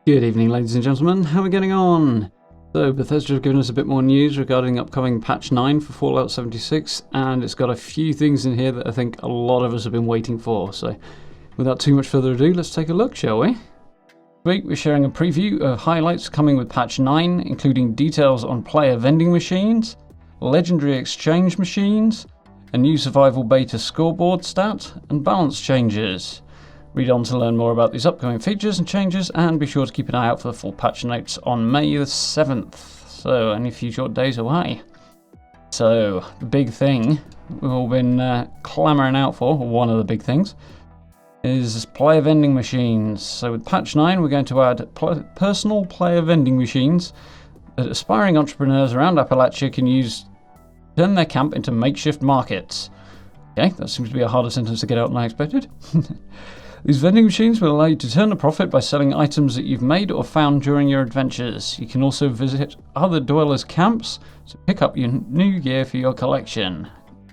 Good evening, ladies and gentlemen. How are we getting on? So, Bethesda have given us a bit more news regarding upcoming patch 9 for Fallout 76, and it's got a few things in here that I think a lot of us have been waiting for. So, without too much further ado, let's take a look, shall we? This week we're sharing a preview of highlights coming with patch 9, including details on player vending machines, legendary exchange machines, a new survival beta scoreboard stat, and balance changes. Read on to learn more about these upcoming features and changes, and be sure to keep an eye out for the full patch notes on May the 7th. So, only a few short days away. So, the big thing we've all been clamouring out for, or one of the big things, is player vending machines. So with patch 9 we're going to add personal player vending machines that aspiring entrepreneurs around Appalachia can use to turn their camp into makeshift markets. Okay, that seems to be a harder sentence to get out than I expected. These vending machines will allow you to turn a profit by selling items that you've made or found during your adventures. You can also visit other dwellers' camps to pick up your new gear for your collection.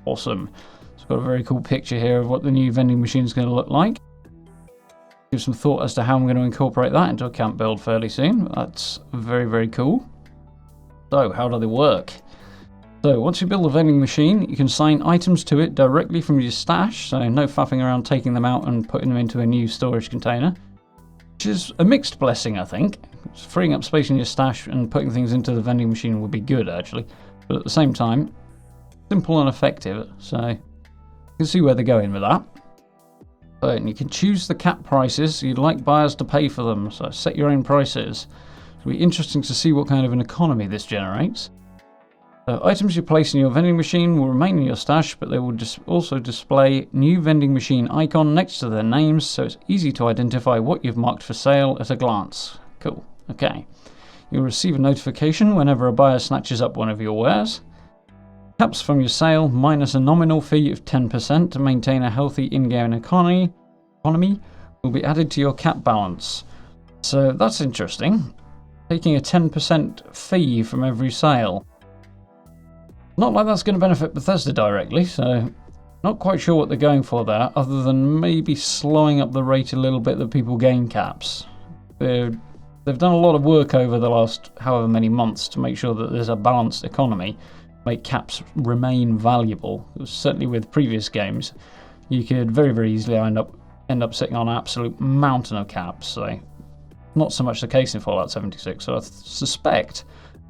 Awesome. It's got a very cool picture here of what the new vending machine is going to look like. Give some thought as to how I'm going to incorporate that into a camp build fairly soon. That's very, very cool. So, how do they work? So, once you build a vending machine, you can assign items to it directly from your stash, so no faffing around taking them out and putting them into a new storage container, which is a mixed blessing, I think. Freeing up space in your stash and putting things into the vending machine would be good, actually, but at the same time, simple and effective, so you can see where they're going with that. And you can choose the cap prices you'd like buyers to pay for them, so set your own prices. It'll be interesting to see what kind of an economy this generates. So items you place in your vending machine will remain in your stash, but they will also display new vending machine icon next to their names, so it's easy to identify what you've marked for sale at a glance. Cool. Okay. You'll receive a notification whenever a buyer snatches up one of your wares. Caps from your sale minus a nominal fee of 10% to maintain a healthy in-game economy will be added to your cap balance. So that's interesting. Taking a 10% fee from every sale. Not like that's going to benefit Bethesda directly, so not quite sure what they're going for there, other than maybe slowing up the rate a little bit that people gain caps. They've done a lot of work over the last however many months to make sure that there's a balanced economy, make caps remain valuable. Certainly with previous games, you could very, very easily end up sitting on an absolute mountain of caps, so not so much the case in Fallout 76, so I suspect,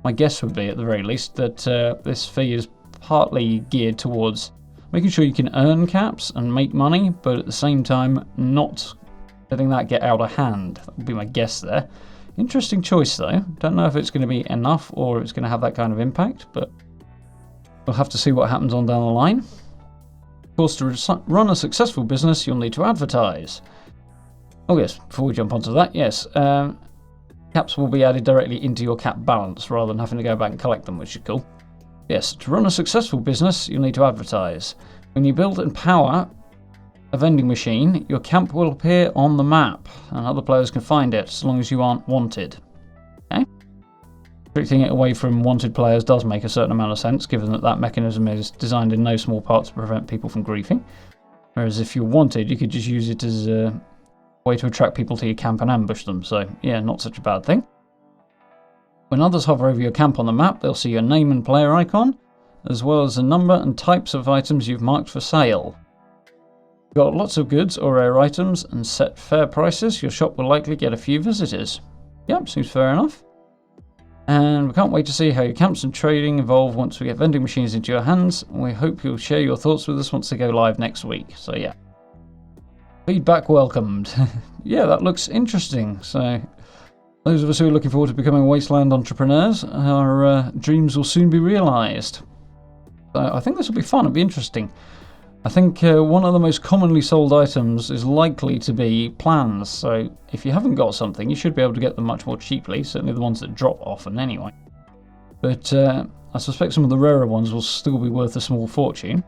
my guess would be at the very least, that this fee is partly geared towards making sure you can earn caps and make money, but at the same time not letting that get out of hand. That would be my guess there. Interesting choice though. Don't know if it's going to be enough or it's going to have that kind of impact, but we'll have to see what happens on down the line. Of course, to run a successful business, you'll need to advertise. Oh yes, before we jump onto that, yes. Caps will be added directly into your cap balance rather than having to go back and collect them, which is cool. Yes, to run a successful business, you'll need to advertise. When you build and power a vending machine, your camp will appear on the map, and other players can find it as long as you aren't wanted. Okay? Restricting it away from wanted players does make a certain amount of sense, given that that mechanism is designed in no small part to prevent people from griefing. Whereas if you're wanted, you could just use it as a way to attract people to your camp and ambush them, so yeah, not such a bad thing. When others hover over your camp on the map, they'll see your name and player icon, as well as the number and types of items you've marked for sale. If you've got lots of goods or rare items and set fair prices, your shop will likely get a few visitors. Yep, seems fair enough. And we can't wait to see how your camps and trading evolve once we get vending machines into your hands, and we hope you'll share your thoughts with us once they go live next week, so yeah. Feedback welcomed. Yeah, that looks interesting. So, those of us who are looking forward to becoming wasteland entrepreneurs, our dreams will soon be realised. I think this will be fun. It'll be interesting. I think one of the most commonly sold items is likely to be plans. So, if you haven't got something, you should be able to get them much more cheaply. Certainly the ones that drop often, anyway. But I suspect some of the rarer ones will still be worth a small fortune.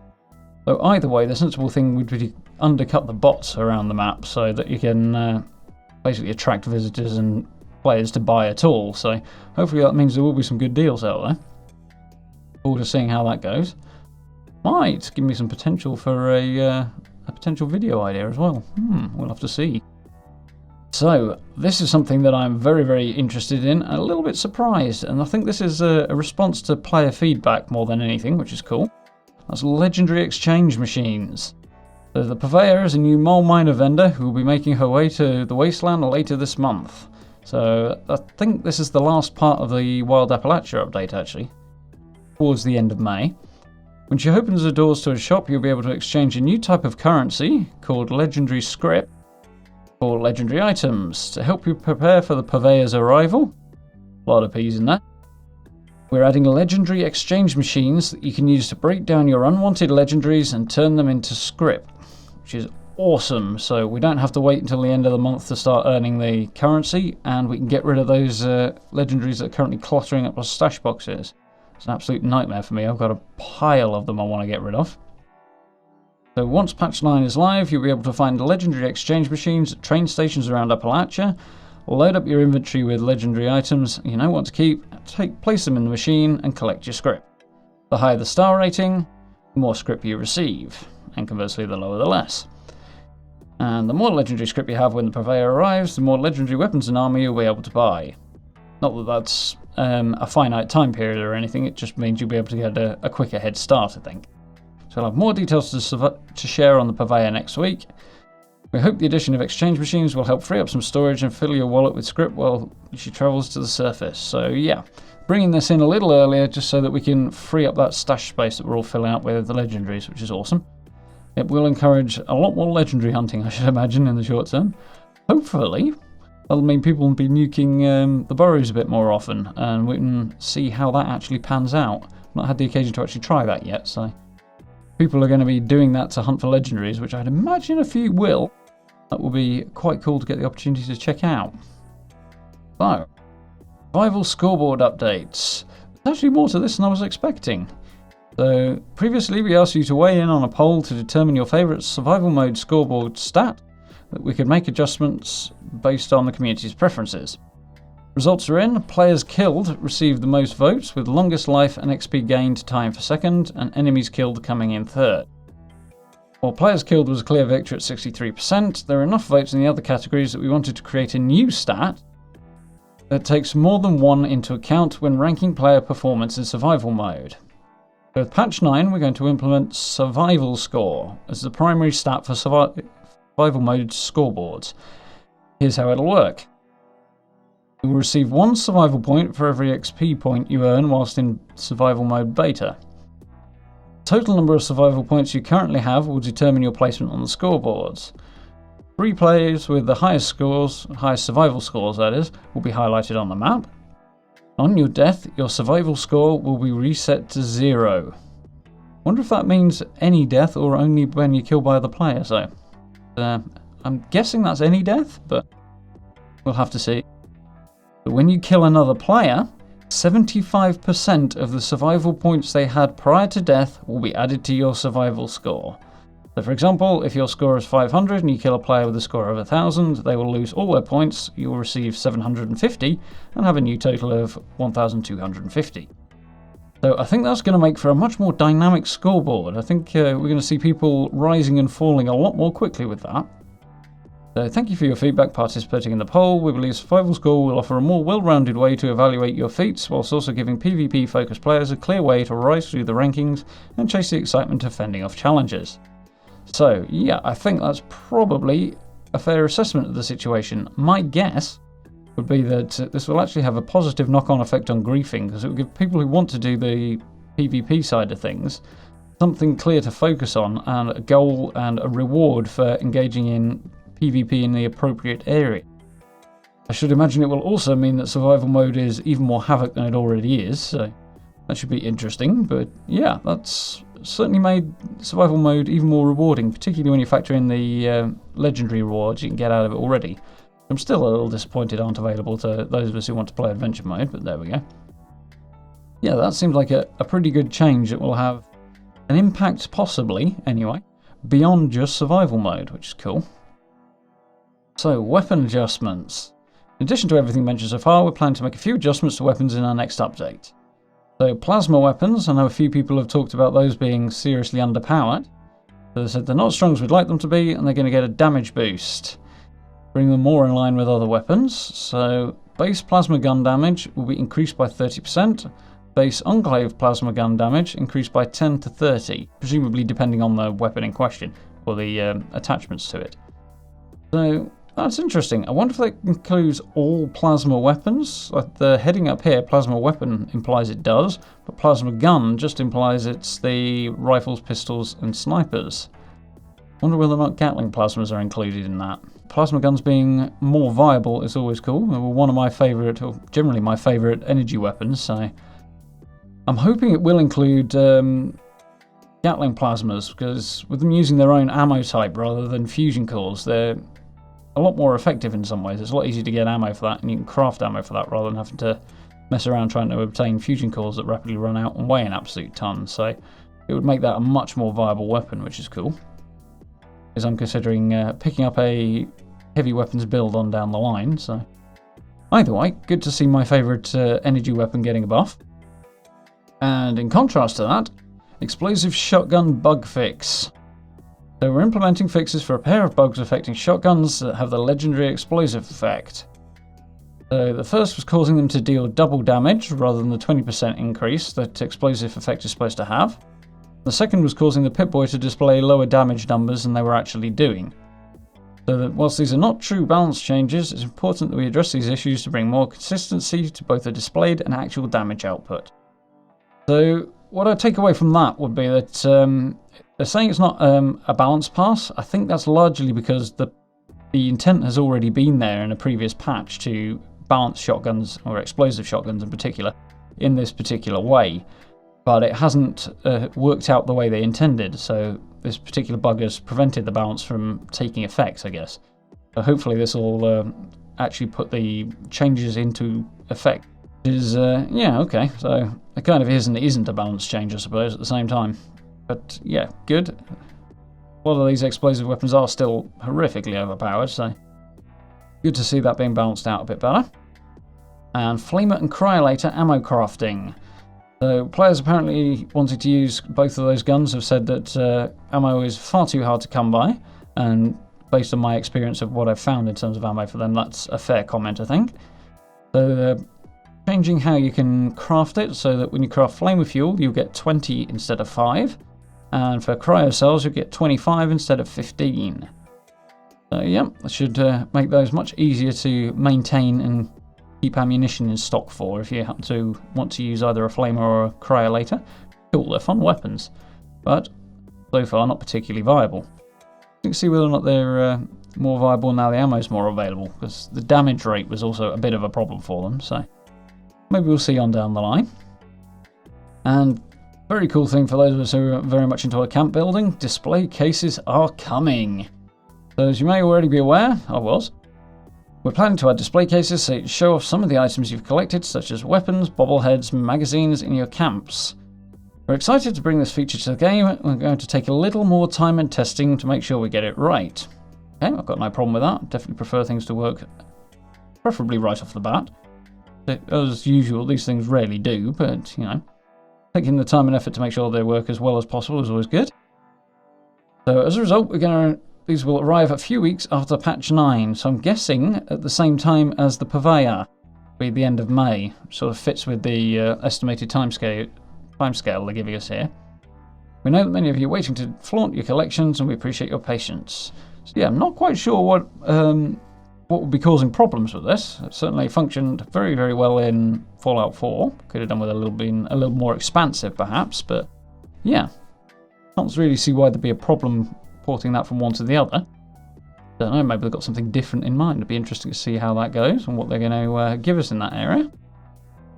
So either way, the sensible thing would be to undercut the bots around the map so that you can basically attract visitors and players to buy at all. So hopefully that means there will be some good deals out there. Forward to seeing how that goes. Might give me some potential for a potential video idea as well. We'll have to see. So, this is something that I'm very, very interested in and a little bit surprised, and I think this is a response to player feedback more than anything, which is cool. That's legendary exchange machines. So the Purveyor is a new mole miner vendor who will be making her way to the Wasteland later this month. So I think this is the last part of the Wild Appalachia update, actually, towards the end of May. When she opens the doors to a shop, you'll be able to exchange a new type of currency called legendary script for legendary items to help you prepare for the Purveyor's arrival. A lot of P's in there. We're adding legendary exchange machines that you can use to break down your unwanted legendaries and turn them into script, which is awesome. So we don't have to wait until the end of the month to start earning the currency, and we can get rid of those legendaries that are currently cluttering up our stash boxes. It's an absolute nightmare for me. I've got a pile of them I want to get rid of. So once patch 9 is live, you'll be able to find legendary exchange machines at train stations around Appalachia, load up your inventory with legendary items you know what to keep, place them in the machine and collect your script. The higher the star rating, the more script you receive, and conversely the lower the less. And the more legendary script you have when the Purveyor arrives, the more legendary weapons and armor you'll be able to buy. Not that that's a finite time period or anything, it just means you'll be able to get a quicker head start, I think. So I'll have more details to share on the Purveyor next week. We hope the addition of exchange machines will help free up some storage and fill your wallet with script while she travels to the surface. So yeah, bringing this in a little earlier just so that we can free up that stash space that we're all filling up with the legendaries, which is awesome. It will encourage a lot more legendary hunting, I should imagine, in the short term. Hopefully, that'll mean people will be nuking the burrows a bit more often, and we can see how that actually pans out. I've not had the occasion to actually try that yet, so people are going to be doing that to hunt for legendaries, which I'd imagine a few will. That will be quite cool to get the opportunity to check out. So, survival scoreboard updates. There's actually more to this than I was expecting. So, previously we asked you to weigh in on a poll to determine your favourite survival mode scoreboard stat, that we could make adjustments based on the community's preferences. Results are in. Players killed received the most votes, with longest life and XP gained tying for second, and enemies killed coming in third. While players killed was a clear victory at 63%, there are enough votes in the other categories that we wanted to create a new stat that takes more than one into account when ranking player performance in survival mode. So with patch 9, we're going to implement survival score as the primary stat for survival mode scoreboards. Here's how it'll work. You will receive 1 survival point for every XP point you earn whilst in survival mode beta. The total number of survival points you currently have will determine your placement on the scoreboards. 3 players with the highest scores, highest survival scores that is, will be highlighted on the map. On your death, your survival score will be reset to 0. Wonder if that means any death or only when you're killed by other players though. I'm guessing that's any death, but we'll have to see. But when you kill another player, 75% of the survival points they had prior to death will be added to your survival score. So for example, if your score is 500 and you kill a player with a score of 1000, they will lose all their points, you will receive 750 and have a new total of 1250. So I think that's going to make for a much more dynamic scoreboard. I think we're going to see people rising and falling a lot more quickly with that. So thank you for your feedback participating in the poll. We believe Survival Score will offer a more well-rounded way to evaluate your feats, whilst also giving PvP-focused players a clear way to rise through the rankings and chase the excitement of fending off challenges. So yeah, I think that's probably a fair assessment of the situation. My guess would be that this will actually have a positive knock-on effect on griefing, because it will give people who want to do the PvP side of things something clear to focus on, and a goal and a reward for engaging in PvP in the appropriate area. I should imagine it will also mean that survival mode is even more havoc than it already is, so that should be interesting. But yeah, that's certainly made survival mode even more rewarding, particularly when you factor in the legendary rewards you can get out of it already. I'm still a little disappointed aren't available to those of us who want to play adventure mode, but there we go. Yeah, that seems like a pretty good change that will have an impact, possibly, anyway, beyond just survival mode, which is cool. So, weapon adjustments. In addition to everything mentioned so far, we're planning to make a few adjustments to weapons in our next update. So, plasma weapons, I know a few people have talked about those being seriously underpowered. So they said they're not as strong as we'd like them to be, and they're going to get a damage boost. bring them more in line with other weapons. So base plasma gun damage will be increased by 30%. Base Enclave plasma gun damage increased by 10 to 30, presumably depending on the weapon in question or the attachments to it. So that's interesting. I wonder if that includes all plasma weapons. Like the heading up here, plasma weapon implies it does, but plasma gun just implies it's the rifles, pistols, and snipers. Wonder whether or not Gatling plasmas are included in that. Plasma guns being more viable is always cool. They were one of my favourite, or generally my favourite energy weapons, so I'm hoping it will include Gatling plasmas, because with them using their own ammo type rather than fusion cores, they're a lot more effective in some ways. It's a lot easier to get ammo for that, and you can craft ammo for that rather than having to mess around trying to obtain fusion cores that rapidly run out and weigh an absolute ton. So it would make that a much more viable weapon, which is cool. Because I'm considering picking up a heavy weapons build on down the line. So either way, good to see my favourite energy weapon getting a buff. And in contrast to that, explosive shotgun bug fix. So we're implementing fixes for a pair of bugs affecting shotguns that have the legendary explosive effect. So the first was causing them to deal double damage rather than the 20% increase that explosive effect is supposed to have. The second was causing the Pip-Boy to display lower damage numbers than they were actually doing. So that whilst these are not true balance changes, it's important that we address these issues to bring more consistency to both the displayed and actual damage output. So what I take away from that would be that they're saying it's not a balance pass. I think that's largely because the intent has already been there in a previous patch to balance shotguns, or explosive shotguns in particular, in this particular way. But it hasn't worked out the way they intended, so this particular bug has prevented the balance from taking effect, I guess. So hopefully this will actually put the changes into effect. Yeah, okay, so it kind of is and it isn't a balance change, I suppose, at the same time. But yeah, good. A lot of these explosive weapons are still horrifically overpowered, so good to see that being balanced out a bit better. And Flamer and Cryolator ammo crafting. So players apparently wanting to use both of those guns have said that ammo is far too hard to come by, and based on my experience of what I've found in terms of ammo for them, that's a fair comment, I think. So they're changing how you can craft it, so that when you craft Flamer Fuel, you'll get 20 instead of 5, and for Cryo Cells, you'll get 25 instead of 15. So yeah, that should make those much easier to maintain and keep ammunition in stock for if you happen to want to use either a Flamer or a Cryolator. Cool, they're fun weapons, but so far not particularly viable. You can see whether or not they're more viable now the ammo's more available, because the damage rate was also a bit of a problem for them, so maybe we'll see on down the line. And very cool thing for those of us who are very much into our camp building, display cases are coming. So as you may already be aware, we're planning to add display cases so you can show off some of the items you've collected, such as weapons, bobbleheads, magazines in your camps. We're excited to bring this feature to the game. We're going to take a little more time and testing to make sure we get it right. Okay, I've got no problem with that. Definitely prefer things to work preferably right off the bat. As usual, these things rarely do, but, you know, taking the time and effort to make sure they work as well as possible is always good. So as a result, these will arrive a few weeks after patch 9, so I'm guessing at the same time as the Purveyor, be the end of May. Sort of fits with the estimated timescale they're giving us here. We know that many of you are waiting to flaunt your collections, and we appreciate your patience. So yeah, I'm not quite sure what would be causing problems with this. It certainly functioned very, very well in Fallout 4. Could have done with a little more expansive, perhaps, but yeah, can't really see why there'd be a problem porting that from one to the other. Don't know, maybe they've got something different in mind. It'd be interesting to see how that goes and what they're going to give us in that area.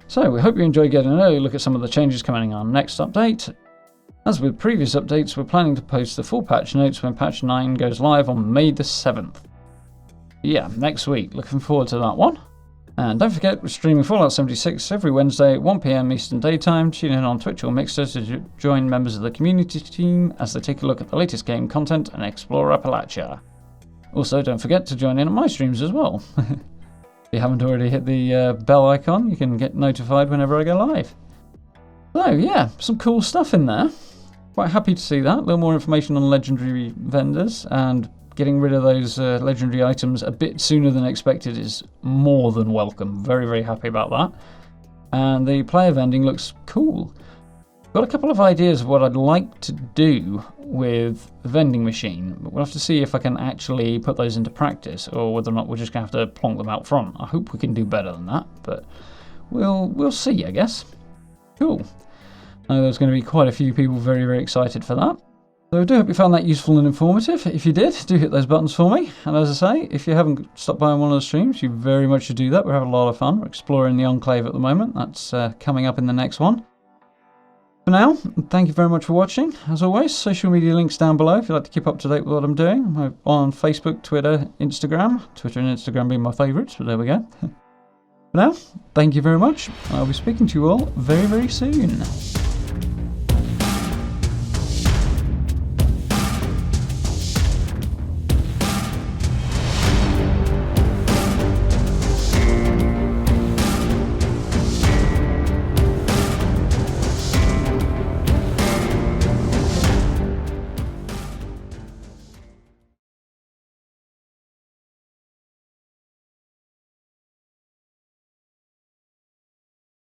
So we hope you enjoyed getting an early look at some of the changes coming on next update. As with previous updates, we're planning to post the full patch notes when patch 9 goes live on May the 7th. Yeah, next week. Looking forward to that one. And don't forget, we're streaming Fallout 76 every Wednesday at 1 PM Eastern Daytime. Tune in on Twitch or Mixer to join members of the community team as they take a look at the latest game content and explore Appalachia. Also, don't forget to join in on my streams as well. If you haven't already hit the bell icon, you can get notified whenever I go live. So yeah, some cool stuff in there. Quite happy to see that. A little more information on legendary vendors and getting rid of those legendary items a bit sooner than expected is more than welcome. Very, very happy about that. And the player vending looks cool. Got a couple of ideas of what I'd like to do with the vending machine, but we'll have to see if I can actually put those into practice, or whether or not we're just going to have to plonk them out front. I hope we can do better than that, but we'll see, I guess. Cool. I know there's going to be quite a few people very, very excited for that. So I do hope you found that useful and informative. If you did, do hit those buttons for me. And as I say, if you haven't stopped by on one of the streams, you very much should do that. We're having a lot of fun. We're exploring the Enclave at the moment. That's coming up in the next one. For now, thank you very much for watching. As always, social media links down below if you'd like to keep up to date with what I'm doing. I'm on Facebook, Twitter, Instagram. Twitter and Instagram being my favourites, but there we go. For now, thank you very much. I'll be speaking to you all very, very soon.